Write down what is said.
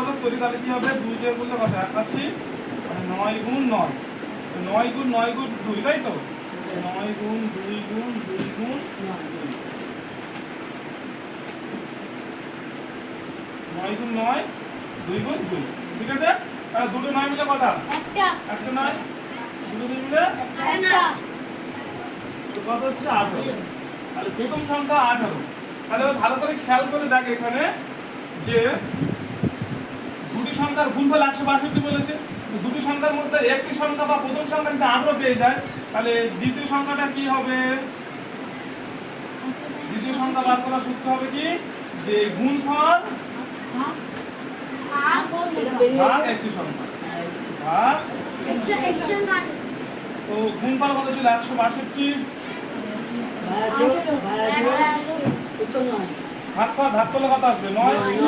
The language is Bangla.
উৎপাদক করি তাহলে কি হবে 2 দিয়ে করলে কত 81 মানে 9 গুণ 9 9 গুণ 9 গুণ 2 তাই তো 9 গুণ 2 গুণ 2 গুণ 2 9 গুণ 9 2 গুণ 2 ঠিক আছে তাহলে দুটো 9 মিলে কত একটা 9 দুটো 2 মিলে একটা তো কত হচ্ছে 18 তাহলে প্রথম সংখ্যা 18 তাহলে ভালো করে খেয়াল করে দেখ এখানে যে দুটি সংখ্যার গুণফল 162 বলেছে তো দুটি সংখ্যার মধ্যে একটি সংখ্যা বা প্রথম সংখ্যা যদি 18 পেয়ে যায় তাহলে দ্বিতীয় সংখ্যাটা কি হবে দ্বিতীয় সংখ্যা বার করার সূত্র হবে কি যে গুণফল ভাগ একটি সংখ্যা ভাগ তো গুণফল কত ছিল 162 ভাগ করলে কত আসবে 9